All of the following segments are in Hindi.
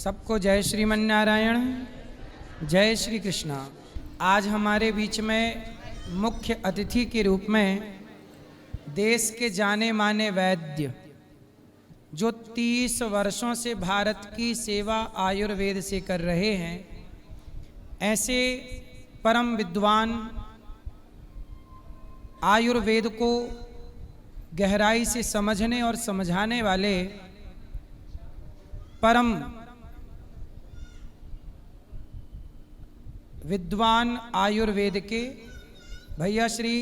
सबको जय श्रीमन नारायण, जय श्री कृष्णा। आज हमारे बीच में मुख्य अतिथि के रूप में देश के जाने माने वैद्य, जो 30 वर्षों से भारत की सेवा आयुर्वेद से कर रहे हैं, ऐसे परम विद्वान, आयुर्वेद को गहराई से समझने और समझाने वाले परम विद्वान आयुर्वेद के भैया श्री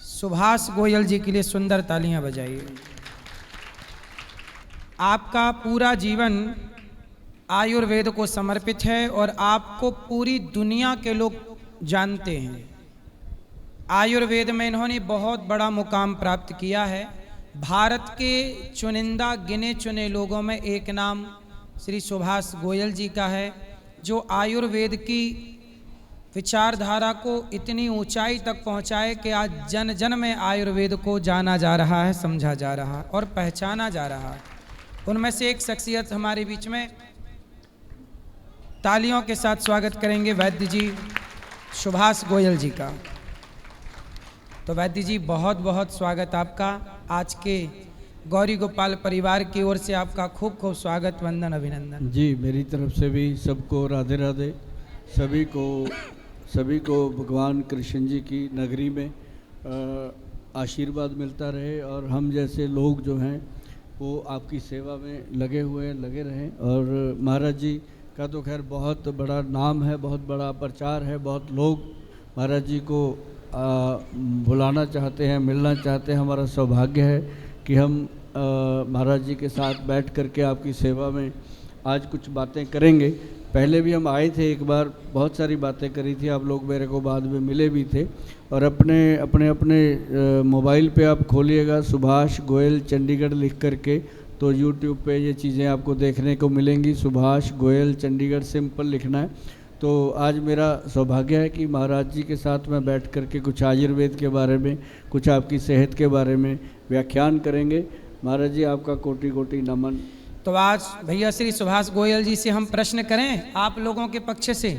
सुभाष गोयल जी के लिए सुंदर तालियां बजाइए। आपका पूरा जीवन आयुर्वेद को समर्पित है और आपको पूरी दुनिया के लोग जानते हैं। आयुर्वेद में इन्होंने बहुत बड़ा मुकाम प्राप्त किया है। भारत के चुनिंदा गिने चुने लोगों में एक नाम श्री सुभाष गोयल जी का है, जो आयुर्वेद की विचारधारा को इतनी ऊंचाई तक पहुंचाए कि आज जन जन में आयुर्वेद को जाना जा रहा है, समझा जा रहा है और पहचाना जा रहा है। उनमें से एक शख्सियत हमारे बीच में, तालियों के साथ स्वागत करेंगे वैद्य जी सुभाष गोयल जी का। तो वैद्य जी, बहुत बहुत स्वागत आपका। आज के गौरी गोपाल परिवार की ओर से आपका खूब खूब स्वागत, वंदन, अभिनंदन। जी, मेरी तरफ से भी सबको राधे राधे। सभी को भगवान कृष्ण जी की नगरी में आशीर्वाद मिलता रहे और हम जैसे लोग जो हैं वो आपकी सेवा में लगे रहें। और महाराज जी का तो खैर बहुत बड़ा नाम है, बहुत बड़ा प्रचार है, बहुत लोग महाराज जी को बुलाना चाहते हैं, मिलना चाहते हैं। हमारा सौभाग्य है कि हम महाराज जी के साथ बैठ करके आपकी सेवा में आज कुछ बातें करेंगे। पहले भी हम आए थे एक बार, बहुत सारी बातें करी थी, आप लोग मेरे को बाद में मिले भी थे। और अपने मोबाइल पे आप खोलिएगा सुभाष गोयल चंडीगढ़ लिख करके, तो यूट्यूब पे ये चीज़ें आपको देखने को मिलेंगी। सुभाष गोयल चंडीगढ़ सिंपल लिखना है। तो आज मेरा सौभाग्य है कि महाराज जी के साथ में बैठ करके कुछ आयुर्वेद के बारे में, कुछ आपकी सेहत के बारे में व्याख्यान करेंगे। महाराज जी, आपका कोटि कोटि नमन। तो आज भैया श्री सुभाष गोयल जी से हम प्रश्न करें आप लोगों के पक्ष से,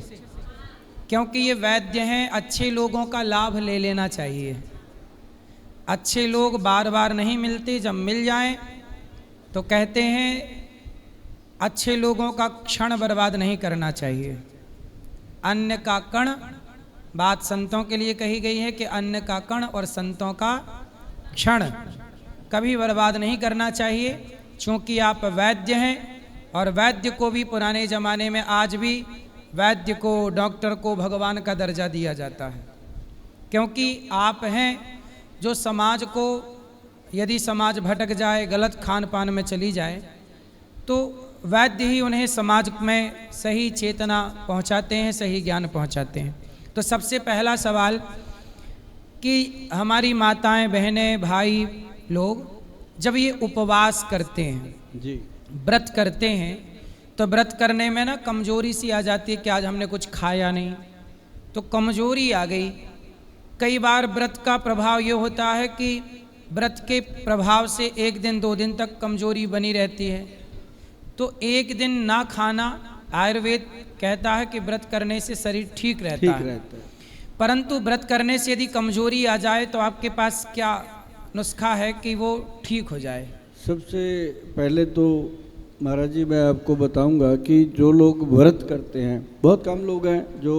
क्योंकि ये वैद्य हैं, अच्छे लोगों का लाभ ले लेना चाहिए। अच्छे लोग बार बार नहीं मिलते, जब मिल जाएं तो कहते हैं अच्छे लोगों का क्षण बर्बाद नहीं करना चाहिए। अन्न का कण, बात संतों के लिए कही गई है कि अन्न का कण और संतों का क्षण कभी बर्बाद नहीं करना चाहिए। चूँकि आप वैद्य हैं और वैद्य को भी पुराने ज़माने में, आज भी वैद्य को, डॉक्टर को भगवान का दर्जा दिया जाता है, क्योंकि आप हैं जो समाज को, यदि समाज भटक जाए, गलत खान पान में चली जाए, तो वैद्य ही उन्हें समाज में सही चेतना पहुंचाते हैं, सही ज्ञान पहुंचाते हैं। तो सबसे पहला सवाल कि हमारी माताएं, बहनें, भाई लोग जब ये उपवास करते हैं, जी, व्रत करते हैं, तो व्रत करने में ना कमजोरी सी आ जाती है कि आज हमने कुछ खाया नहीं, तो कमजोरी आ गई। कई बार व्रत का प्रभाव ये होता है कि व्रत के प्रभाव से 1 दिन 2 दिन तक कमजोरी बनी रहती है। तो 1 दिन ना खाना, आयुर्वेद कहता है कि व्रत करने से शरीर ठीक रहता है। परंतु व्रत करने से यदि कमजोरी आ जाए तो आपके पास क्या नुस्खा है कि वो ठीक हो जाए? सबसे पहले तो महाराज जी मैं आपको बताऊंगा कि जो लोग व्रत करते हैं, बहुत कम लोग हैं जो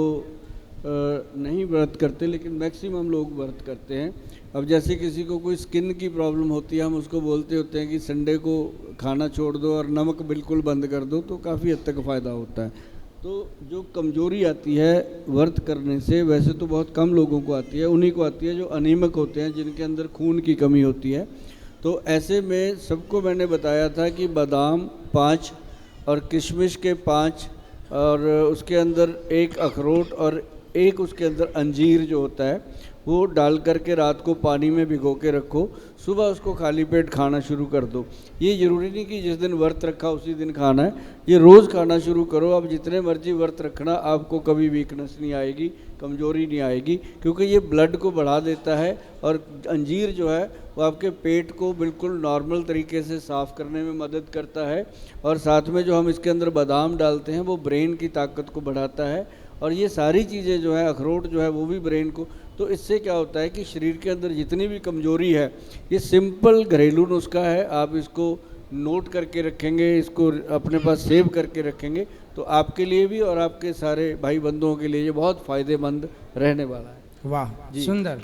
नहीं व्रत करते, लेकिन मैक्सिमम लोग व्रत करते हैं। अब जैसे किसी को कोई स्किन की प्रॉब्लम होती है, हम उसको बोलते होते हैं कि संडे को खाना छोड़ दो और नमक बिल्कुल बंद कर दो, तो काफ़ी हद तक फ़ायदा होता है। तो जो कमजोरी आती है व्रत करने से, वैसे तो बहुत कम लोगों को आती है, उन्हीं को आती है जो अनीमिक होते हैं, जिनके अंदर खून की कमी होती है। तो ऐसे में सबको मैंने बताया था कि बादाम 5 और किशमिश के 5 और उसके अंदर 1 अखरोट और 1 उसके अंदर अंजीर जो होता है वो डाल करके रात को पानी में भिगो के रखो, सुबह उसको खाली पेट खाना शुरू कर दो। ये ज़रूरी नहीं कि जिस दिन व्रत रखा उसी दिन खाना है, ये रोज़ खाना शुरू करो। आप जितने मर्जी व्रत रखना, आपको कभी वीकनेस नहीं आएगी, कमजोरी नहीं आएगी, क्योंकि ये ब्लड को बढ़ा देता है। और अंजीर जो है वो आपके पेट को बिल्कुल नॉर्मल तरीके से साफ़ करने में मदद करता है, और साथ में जो हम इसके अंदर बादाम डालते हैं वो ब्रेन की ताकत को बढ़ाता है, और ये सारी चीज़ें जो है, अखरोट जो है वो भी ब्रेन को, तो इससे क्या होता है कि शरीर के अंदर जितनी भी कमज़ोरी है, ये सिंपल घरेलू नुस्खा है, आप इसको नोट करके रखेंगे, इसको अपने पास सेव करके रखेंगे, तो आपके लिए भी और आपके सारे भाई बंधुओं के लिए ये बहुत फ़ायदेमंद रहने वाला है। वाह, सुंदर।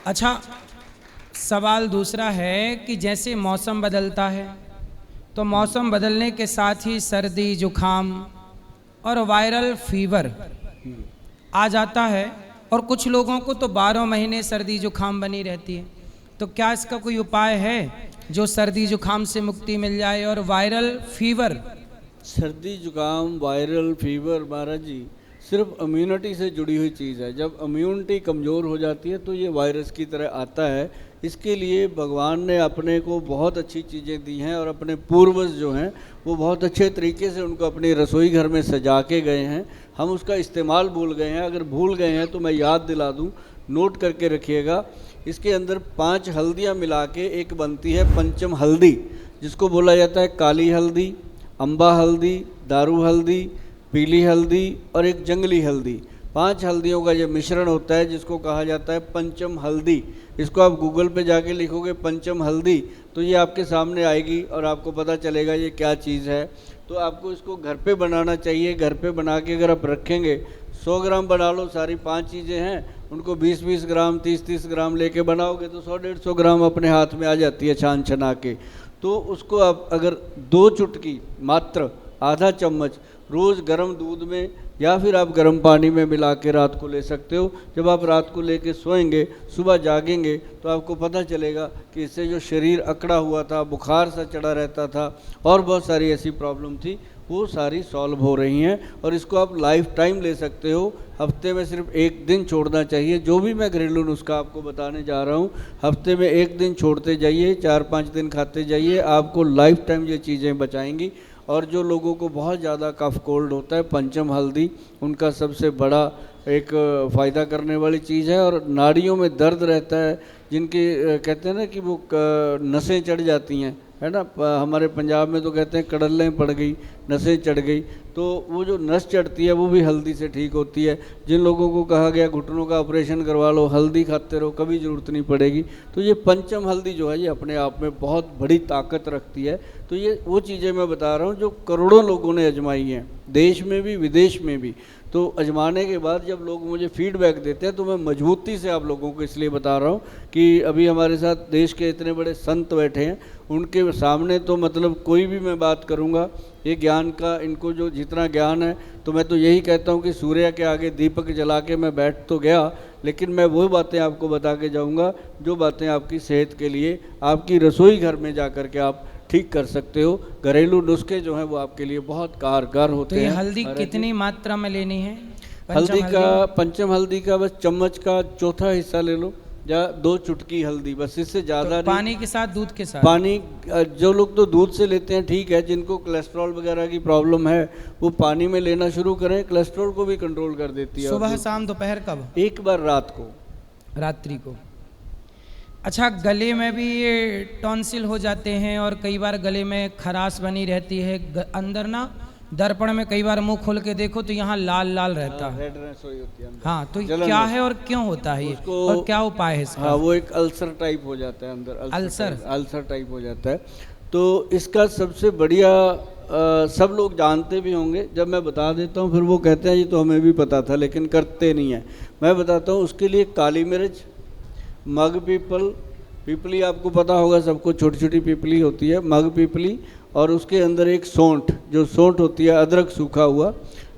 अच्छा, सवाल दूसरा है कि जैसे मौसम बदलता है तो मौसम बदलने के साथ ही सर्दी, जुखाम और वायरल फीवर आ जाता है, और कुछ लोगों को तो 12 महीने सर्दी जुखाम बनी रहती है, तो क्या इसका कोई उपाय है जो सर्दी जुखाम से मुक्ति मिल जाए? और वायरल फीवर, सर्दी जुकाम, वायरल फीवर महाराज जी सिर्फ इम्यूनिटी से जुड़ी हुई चीज़ है। जब इम्यूनिटी कमज़ोर हो जाती है तो ये वायरस की तरह आता है। इसके लिए भगवान ने अपने को बहुत अच्छी चीज़ें दी हैं, और अपने पूर्वज जो हैं वो बहुत अच्छे तरीके से उनको अपने रसोई घर में सजा के गए हैं। हम उसका इस्तेमाल भूल गए हैं। अगर भूल गए हैं तो मैं याद दिला दूं, नोट करके रखिएगा। इसके अंदर 5 हल्दियाँ मिला के एक बनती है पंचम हल्दी, जिसको बोला जाता है काली हल्दी, अम्बा हल्दी, दारू हल्दी, पीली हल्दी और एक जंगली हल्दी। 5 हल्दियों का ये मिश्रण होता है जिसको कहा जाता है पंचम हल्दी। इसको आप गूगल पे जाके लिखोगे पंचम हल्दी तो ये आपके सामने आएगी और आपको पता चलेगा ये क्या चीज़ है। तो आपको इसको घर पे बनाना चाहिए। घर पे बना के अगर आप रखेंगे, 100 ग्राम बना लो, सारी 5 चीज़ें हैं, उनको 20-20 ग्राम 30-30 ग्राम लेके बनाओगे तो 100-150 ग्राम अपने हाथ में आ जाती है छान छना के। तो उसको आप अगर 2 चुटकी मात्र, आधा चम्मच रोज़ गर्म दूध में या फिर आप गर्म पानी में मिला के रात को ले सकते हो। जब आप रात को लेके सोएंगे, सुबह जागेंगे तो आपको पता चलेगा कि इससे जो शरीर अकड़ा हुआ था, बुखार सा चढ़ा रहता था और बहुत सारी ऐसी प्रॉब्लम थी, वो सारी सॉल्व हो रही हैं। और इसको आप लाइफ टाइम ले सकते हो। हफ्ते में सिर्फ 1 दिन छोड़ना चाहिए। जो भी मैं घरेलू नुस्खा आपको बताने जा रहा हूँ, हफ्ते में 1 दिन छोड़ते जाइए, 4-5 दिन खाते जाइए, आपको लाइफ टाइम ये चीज़ें बचाएंगी। और जो लोगों को बहुत ज़्यादा कफ कोल्ड होता है, पंचम हल्दी उनका सबसे बड़ा एक फ़ायदा करने वाली चीज़ है। और नाड़ियों में दर्द रहता है, जिनके कहते हैं ना कि वो नसें चढ़ जाती हैं, है ना, हमारे पंजाब में तो कहते हैं कड़ल्लें पड़ गई, नसें चढ़ गई, तो वो जो नस चढ़ती है वो भी हल्दी से ठीक होती है। जिन लोगों को कहा गया घुटनों का ऑपरेशन करवा लो, हल्दी खाते रहो, कभी ज़रूरत नहीं पड़ेगी। तो ये पंचम हल्दी जो है ये अपने आप में बहुत बड़ी ताकत रखती है। तो ये वो चीज़ें मैं बता रहा हूँ जो करोड़ों लोगों ने आजमाई हैं, देश में भी विदेश में भी। तो आजमाने के बाद जब लोग मुझे फीडबैक देते हैं तो मैं मजबूती से आप लोगों को इसलिए बता रहा हूँ कि अभी हमारे साथ देश के इतने बड़े संत बैठे हैं, उनके सामने तो मतलब कोई भी मैं बात करूँगा ये ज्ञान का, इनको जो जितना ज्ञान है, तो मैं तो यही कहता हूँ कि सूर्य के आगे दीपक जला के मैं बैठ तो गया, लेकिन मैं वो बातें आपको बता के जाऊँगा जो बातें आपकी सेहत के लिए, आपकी रसोई घर में जा कर के आप ठीक कर सकते हो। घरेलू नुस्खे जो हैं वो आपके लिए बहुत कारगर होते हैं। तो ये हल्दी कितनी मात्रा में लेनी है? हल्दी का, पंचम हल्दी का बस चम्मच का चौथा हिस्सा ले लो, या 2 चुटकी हल्दी, बस, इससे ज़्यादा तो पानी के साथ, दूध के साथ? पानी, जो लोग तो दूध से लेते हैं ठीक है, जिनको कोलेस्ट्रॉल वगैरह की प्रॉब्लम है वो पानी में लेना शुरू करें, कोलेस्ट्रॉल को भी कंट्रोल कर देती है। सुबह, शाम, दोपहर, कब? एक बार रात को, रात्रि को। अच्छा, गले में भी ये टॉन्सिल हो जाते हैं और कई बार गले में खराश बनी रहती है, अंदर ना दर्पण में कई बार मुंह खोल के देखो तो यहाँ लाल लाल रहता है। हाँ, तो क्या है और क्यों होता है ये, और क्या उपाय है इसका? हाँ, वो एक अल्सर टाइप हो जाता है अंदर, अल्सर टाइप हो जाता है। तो इसका सबसे बढ़िया सब लोग जानते भी होंगे, जब मैं बता देता हूँ फिर वो कहते हैं ये तो हमें भी पता था लेकिन करते नहीं है। मैं बताता हूँ उसके लिए काली मिर्च, मग पीपल, पीपली आपको पता होगा सबको, छोटी छोटी पीपली होती है, मग पीपली, और उसके अंदर एक सौंठ, जो सौंठ होती है, अदरक सूखा हुआ,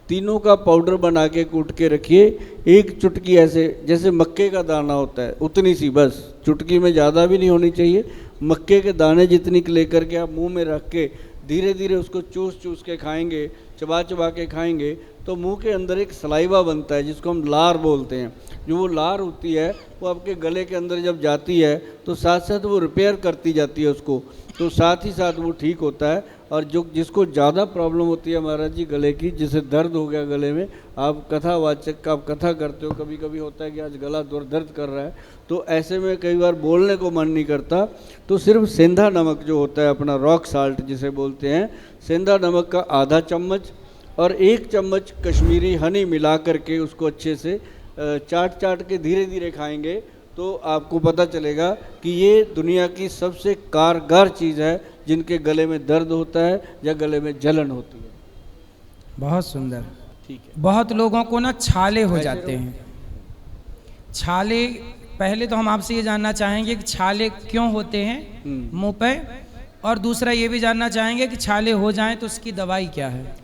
तीनों का पाउडर बना के कूट के रखिए। 1 चुटकी ऐसे जैसे मक्के का दाना होता है उतनी सी, बस चुटकी में ज़्यादा भी नहीं होनी चाहिए, मक्के के दाने जितनी लेकर के आप मुंह में रख के धीरे धीरे उसको चूस चूस के खाएंगे, चबा चबा के खाएंगे, तो मुंह के अंदर एक सलाइवा बनता है जिसको हम लार बोलते हैं। जो वो लार होती है वो आपके गले के अंदर जब जाती है तो साथ साथ वो रिपेयर करती जाती है उसको, तो साथ ही साथ वो ठीक होता है। और जो जिसको ज़्यादा प्रॉब्लम होती है महाराज जी गले की, जिसे दर्द हो गया गले में, आप कथावाचक का आप कथा करते हो, कभी कभी होता है कि आज गला दर्द कर रहा है, तो ऐसे में कई बार बोलने को मन नहीं करता, तो सिर्फ सेंधा नमक जो होता है अपना रॉक साल्ट जिसे बोलते हैं, सेंधा नमक का आधा चम्मच और 1 चम्मच कश्मीरी हनी मिला करके उसको अच्छे से चाट के धीरे धीरे खाएंगे तो आपको पता चलेगा कि ये दुनिया की सबसे कारगर चीज़ है जिनके गले में दर्द होता है या गले में जलन होती है। बहुत सुंदर। ठीक है। बहुत लोगों को ना छाले हो जाते हैं। छाले, पहले तो हम आपसे ये जानना चाहेंगे कि छाले क्यों होते हैं मुंह पे, और दूसरा ये भी जानना चाहेंगे कि छाले हो जाएं तो उसकी दवाई क्या है।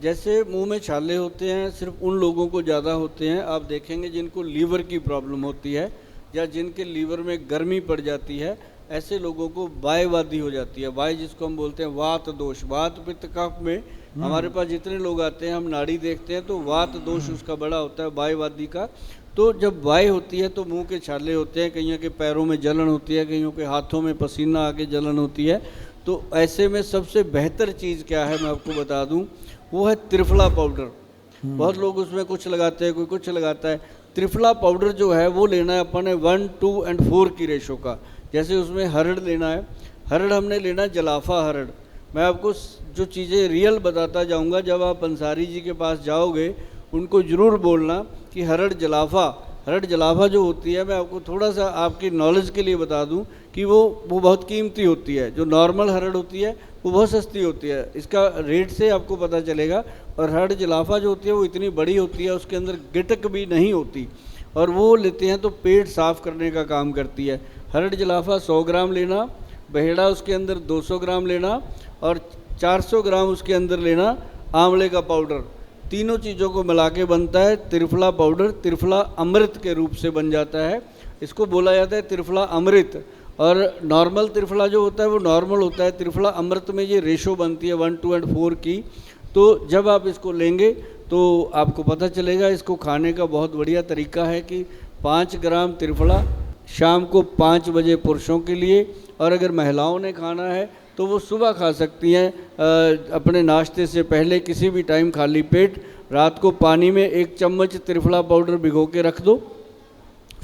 जैसे मुंह में छाले होते हैं सिर्फ उन लोगों को ज़्यादा होते हैं, आप देखेंगे जिनको लीवर की प्रॉब्लम होती है या जिनके लीवर में गर्मी पड़ जाती है, ऐसे लोगों को वायवादी हो जाती है। वाय जिसको हम बोलते हैं वात दोष, वात पित्त कफ में हमारे पास जितने लोग आते हैं हम नाड़ी देखते हैं तो वात दोष उसका बड़ा होता है वायवादी का। तो जब वाय होती है तो मुंह के छाले होते हैं, कईयों के पैरों में जलन होती है, कईयों के हाथों में पसीना आके जलन होती है। तो ऐसे में सबसे बेहतर चीज़ क्या है मैं आपको बता दूं, वो है त्रिफला पाउडर। बहुत लोग उसमें कुछ लगाते हैं, कोई कुछ लगाता है। त्रिफला पाउडर जो है वो लेना है अपन ने 1, 2 और 4 की रेशो का। जैसे उसमें हरड़ लेना है, हरड़ हमने लेना जलाफा हरड़। मैं आपको जो चीज़ें रियल बताता जाऊंगा, जब आप अंसारी जी के पास जाओगे उनको ज़रूर बोलना कि हरड़ जलाफा जो होती है, मैं आपको थोड़ा सा आपकी नॉलेज के लिए बता दूं कि वो बहुत कीमती होती है। जो नॉर्मल हरड़ होती है वो बहुत सस्ती होती है, इसका रेट से आपको पता चलेगा। और हरड़ जलाफा जो होती है वो इतनी बड़ी होती है, उसके अंदर गिटक भी नहीं होती, और वो लेते हैं तो पेट साफ़ करने का काम करती है। हरड़ जलाफा 100 ग्राम लेना, बहेड़ा उसके अंदर 200 ग्राम लेना, और 400 ग्राम उसके अंदर लेना आंवले का पाउडर। तीनों चीज़ों को मिला के बनता है त्रिफला पाउडर। त्रिफला अमृत के रूप से बन जाता है, इसको बोला जाता है त्रिफला अमृत। और नॉर्मल त्रिफला जो होता है वो नॉर्मल होता है, त्रिफला अमृत में ये रेशो बनती है 1, 2 और 4 की। तो जब आप इसको लेंगे तो आपको पता चलेगा। इसको खाने का बहुत बढ़िया तरीका है कि 5 ग्राम त्रिफला शाम को 5 बजे पुरुषों के लिए, और अगर महिलाओं ने खाना है तो वो सुबह खा सकती हैं अपने नाश्ते से पहले, किसी भी टाइम खाली पेट। रात को पानी में 1 चम्मच त्रिफला पाउडर भिगो के रख दो,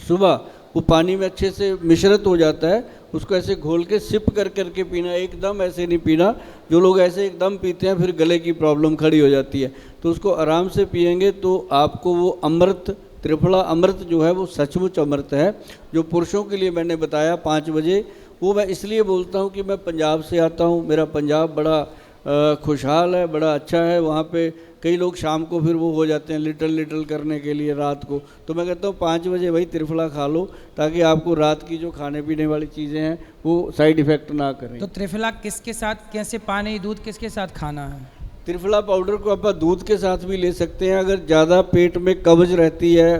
सुबह वो पानी में अच्छे से मिश्रित हो जाता है, उसको ऐसे घोल के सिप करके पीना, एकदम ऐसे नहीं पीना। जो लोग ऐसे एकदम पीते हैं फिर गले की प्रॉब्लम खड़ी हो जाती है, तो उसको आराम से पिएंगे तो आपको वो अमृत, त्रिफला अमृत जो है वो सचमुच अमृत है। जो पुरुषों के लिए मैंने बताया 5 बजे, वो मैं इसलिए बोलता हूँ कि मैं पंजाब से आता हूँ, मेरा पंजाब बड़ा खुशहाल है, बड़ा अच्छा है। वहाँ पे कई लोग शाम को फिर वो हो जाते हैं लिटल करने के लिए रात को, तो मैं कहता हूँ 5 बजे भाई त्रिफला खा लो, ताकि आपको रात की जो खाने पीने वाली चीज़ें हैं वो साइड इफ़ेक्ट ना करें। तो त्रिफला किसके साथ, कैसे पानी दूध किसके साथ खाना है? त्रिफला पाउडर को आप दूध के साथ भी ले सकते हैं। अगर ज़्यादा पेट में कब्ज रहती है,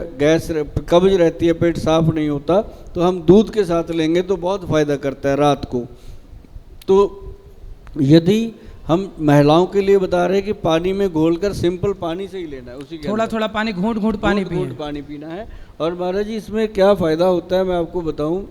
कब्ज रहती है, पेट साफ नहीं होता, तो हम दूध के साथ लेंगे तो बहुत फ़ायदा करता है रात को। तो यदि हम महिलाओं के लिए बता रहे हैं कि पानी में घोलकर सिंपल पानी से ही लेना है, उसी के थोड़ा पानी घूंट पानी पीना है। और महाराज जी इसमें क्या फ़ायदा होता है मैं आपको बताऊं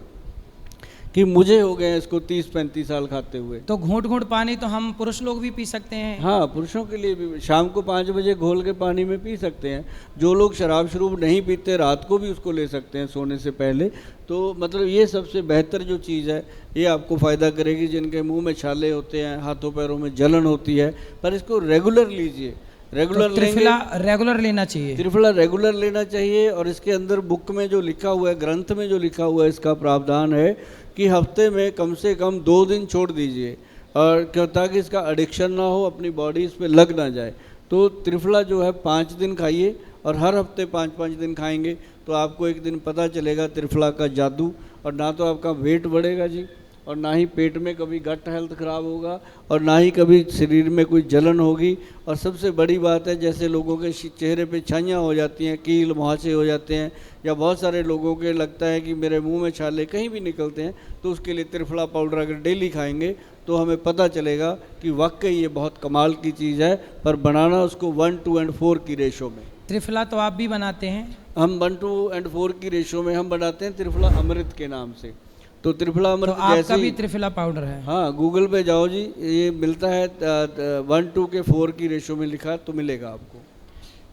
कि मुझे हो गए इसको 30-35 साल खाते हुए। तो घूंट पानी तो हम पुरुष लोग भी पी सकते हैं? हाँ, पुरुषों के लिए भी शाम को 5 बजे घोल के पानी में पी सकते हैं। जो लोग शराब शरूब नहीं पीते रात को भी उसको ले सकते हैं सोने से पहले। तो मतलब ये सबसे बेहतर जो चीज़ है, ये आपको फ़ायदा करेगी। जिनके मुंह में छाले होते हैं, हाथों पैरों में जलन होती है, पर इसको रेगुलर लीजिए। रेगुलर त्रिफला रेगुलर लेना चाहिए, त्रिफला रेगुलर लेना चाहिए। और इसके अंदर बुक में जो लिखा हुआ है, ग्रंथ में जो लिखा हुआ है, इसका प्रावधान है कि हफ्ते में कम से कम 2 दिन छोड़ दीजिए, और क्यों, ताकि इसका एडिक्शन ना हो, अपनी बॉडी इस पर लग ना जाए। तो त्रिफला जो है 5 दिन खाइए, और हर हफ्ते 5-5 दिन खाएंगे तो आपको एक दिन पता चलेगा त्रिफला का जादू। और ना तो आपका वेट बढ़ेगा जी, और ना ही पेट में कभी गट हेल्थ ख़राब होगा, और ना ही कभी शरीर में कोई जलन होगी। और सबसे बड़ी बात है, जैसे लोगों के चेहरे पे छाइयाँ हो जाती हैं, कील मुहासे हो जाते हैं, या बहुत सारे लोगों के लगता है कि मेरे मुंह में छाले कहीं भी निकलते हैं, तो उसके लिए त्रिफला पाउडर अगर डेली खाएंगे तो हमें पता चलेगा कि वाकई ये बहुत कमाल की चीज़ है। पर बनाना उसको 1, 2 और 4 की रेशो में। त्रिफला तो आप भी बनाते हैं? हम 1, 2 और 4 की रेशो में हम बनाते हैं त्रिफला अमृत के नाम से। तो त्रिफला तो अमृत आपका जैसे भी ही, त्रिफला पाउडर है। हाँ गूगल पे जाओ जी, ये मिलता है 1:4 की रेशो में लिखा तो मिलेगा आपको।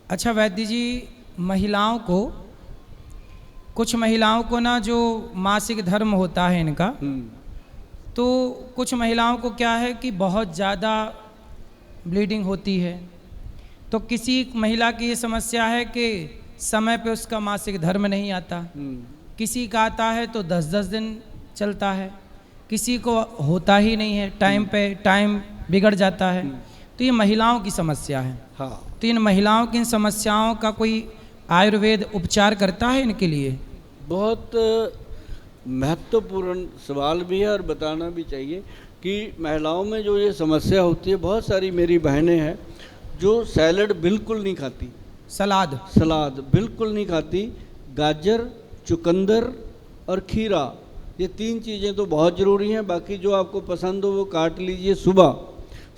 अच्छा वैद्य जी, महिलाओं को, कुछ महिलाओं को ना जो मासिक धर्म होता है इनका, तो कुछ महिलाओं को क्या है कि बहुत ज़्यादा ब्लीडिंग होती है, तो किसी महिला की ये समस्या है कि समय पे उसका मासिक धर्म नहीं आता, किसी का आता है तो 10-10 दिन चलता है, किसी को होता ही नहीं है, टाइम पे टाइम बिगड़ जाता है। तो ये महिलाओं की समस्या है। हाँ, तो इन महिलाओं की इन समस्याओं का कोई आयुर्वेद उपचार करता है इनके लिए? बहुत महत्वपूर्ण सवाल भी है और बताना भी चाहिए कि महिलाओं में जो ये समस्या होती है, बहुत सारी मेरी बहनें हैं जो सैलड बिल्कुल नहीं खाती, सलाद बिल्कुल नहीं खाती, गाजर, चुकंदर और खीरा, ये 3 चीज़ें तो बहुत ज़रूरी हैं, बाकी जो आपको पसंद हो वो काट लीजिए। सुबह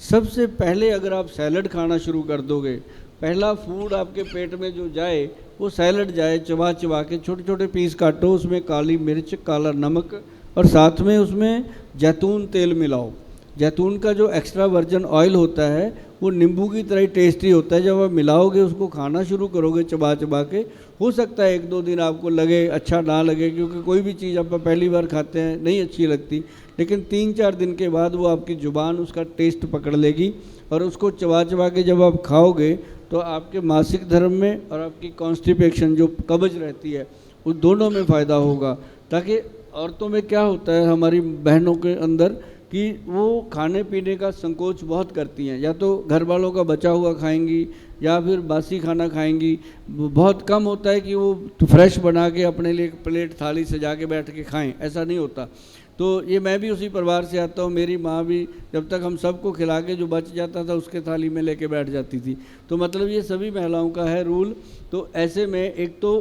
सबसे पहले अगर आप सैलड खाना शुरू कर दोगे, पहला फूड आपके पेट में जो जाए वो सैलड जाए, चबा चबा के छोटे छोटे पीस काटो, उसमें काली मिर्च, काला नमक और साथ में उसमें जैतून तेल मिलाओ। जैतून का जो एक्स्ट्रा वर्जन ऑयल होता है वो नींबू की तरह ही टेस्टी होता है। जब आप मिलाओगे, उसको खाना शुरू करोगे चबा चबा के, हो सकता है 1-2 दिन आपको लगे, अच्छा ना लगे, क्योंकि कोई भी चीज़ आप पहली बार खाते हैं नहीं अच्छी लगती, लेकिन 3-4 दिन के बाद वो आपकी ज़ुबान उसका टेस्ट पकड़ लेगी और उसको चबा चबा के जब आप खाओगे तो आपके मासिक धर्म में और आपकी कॉन्स्टिपेशन जो कब्ज रहती है उस दोनों में फ़ायदा होगा। ताकि औरतों में क्या होता है, हमारी बहनों के अंदर, कि वो खाने पीने का संकोच बहुत करती हैं, या तो घर वालों का बचा हुआ खाएंगी या फिर बासी खाना खाएंगी। बहुत कम होता है कि वो फ्रेश बना के अपने लिए प्लेट थाली सजा के बैठ के खाएं, ऐसा नहीं होता। तो ये मैं भी उसी परिवार से आता हूँ, मेरी माँ भी जब तक हम सबको खिला के जो बच जाता था उसके थाली में लेके बैठ जाती थी। तो मतलब ये सभी महिलाओं का है रूल। तो ऐसे में एक तो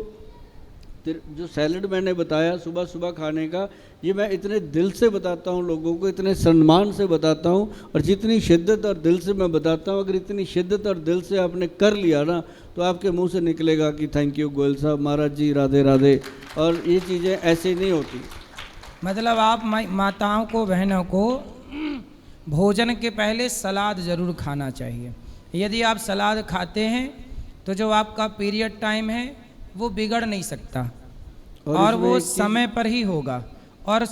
जो सैलड मैंने बताया सुबह सुबह खाने का, ये मैं इतने दिल से बताता हूँ लोगों को, इतने सम्मान से बताता हूँ, और जितनी शिद्दत और दिल से मैं बताता हूँ, अगर इतनी शिद्दत और दिल से आपने कर लिया ना तो आपके मुंह से निकलेगा कि थैंक यू गोयल साहब, महाराज जी, राधे राधे। और ये चीज़ें ऐसे नहीं होती। मतलब आप माताओं को, बहनों को भोजन के पहले सलाद ज़रूर खाना चाहिए। यदि आप सलाद खाते हैं तो जो आपका पीरियड टाइम है वो बिगड़ नहीं सकता और वो समय पर ही होगा। और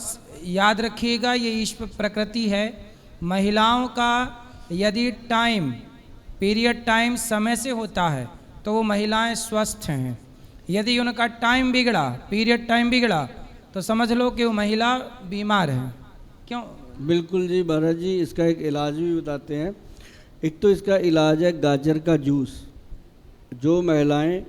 याद रखिएगा, ये ईश्वर प्रकृति है, महिलाओं का यदि टाइम, पीरियड टाइम समय से होता है तो वो महिलाएं स्वस्थ हैं। यदि उनका टाइम बिगड़ा, पीरियड टाइम बिगड़ा, तो समझ लो कि वो महिला बीमार है। क्यों? बिल्कुल जी महाराज जी, इसका एक इलाज भी बताते हैं। एक तो इसका इलाज है गाजर का जूस, जो महिलाएं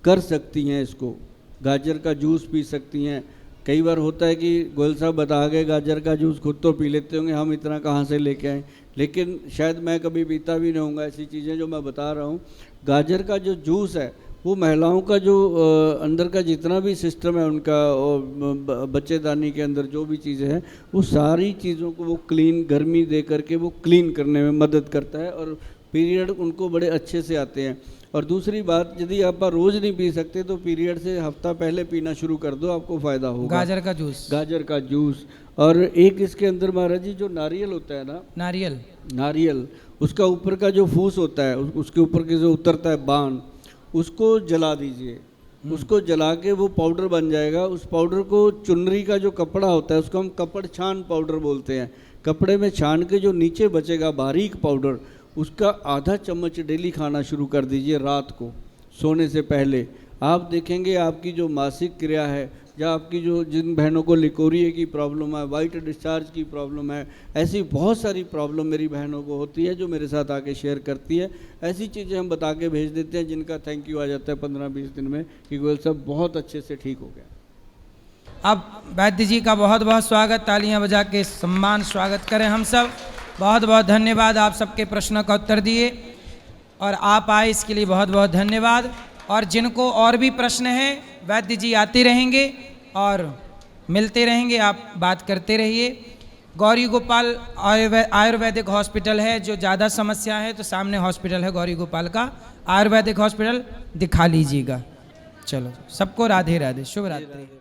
कर सकती हैं, इसको गाजर का जूस पी सकती हैं। कई बार होता है कि गोयल साहब बता गए गाजर का जूस, खुद तो पी लेते होंगे, हम इतना कहाँ से लेके आए, लेकिन शायद मैं कभी पीता भी नहीं होऊंगा ऐसी चीज़ें जो मैं बता रहा हूँ। गाजर का जो जूस है वो महिलाओं का जो अंदर का जितना भी सिस्टम है उनका, बच्चेदानी के अंदर जो भी चीज़ें हैं, वो सारी चीज़ों को वो क्लीन, गर्मी दे करके वो क्लीन करने में मदद करता है और पीरियड उनको बड़े अच्छे से आते हैं। और दूसरी बात, यदि आप रोज़ नहीं पी सकते तो पीरियड से हफ्ता पहले पीना शुरू कर दो, आपको फ़ायदा होगा। गाजर का जूस, गाजर का जूस। और एक इसके अंदर महाराज जी जो नारियल होता है ना, नारियल, उसका ऊपर का जो फूस होता है, उसके ऊपर के जो उतरता है बाण, उसको जला दीजिए। उसको जला के वो पाउडर बन जाएगा। उस पाउडर को, चुनरी का जो कपड़ा होता है उसको हम कपड़ छान पाउडर बोलते हैं। कपड़े में छान के जो नीचे बचेगा बारीक पाउडर, उसका आधा चम्मच डेली खाना शुरू कर दीजिए रात को सोने से पहले। आप देखेंगे आपकी जो मासिक क्रिया है, या आपकी जो, जिन बहनों को लिकोरिया की प्रॉब्लम है, वाइट डिस्चार्ज की प्रॉब्लम है, ऐसी बहुत सारी प्रॉब्लम मेरी बहनों को होती है जो मेरे साथ आके शेयर करती है। ऐसी चीज़ें हम बता के भेज देते हैं जिनका थैंक यू आ जाता है 15-20 दिन में कि गोयल साहब बहुत अच्छे से ठीक हो गया। अब वैद्य जी का बहुत बहुत स्वागत, तालियां बजा के सम्मान स्वागत करें हम सब। बहुत बहुत धन्यवाद, आप सबके प्रश्नों का उत्तर दिए और आप आए, इसके लिए बहुत बहुत धन्यवाद। और जिनको और भी प्रश्न हैं, वैद्य जी आते रहेंगे और मिलते रहेंगे, आप बात करते रहिए। गौरी गोपाल आयुर्वेदिक हॉस्पिटल है, जो ज़्यादा समस्या है तो सामने हॉस्पिटल है गौरी गोपाल का, आयुर्वेदिक हॉस्पिटल दिखा लीजिएगा। चलो, सबको राधे राधे, शुभ रात्रि।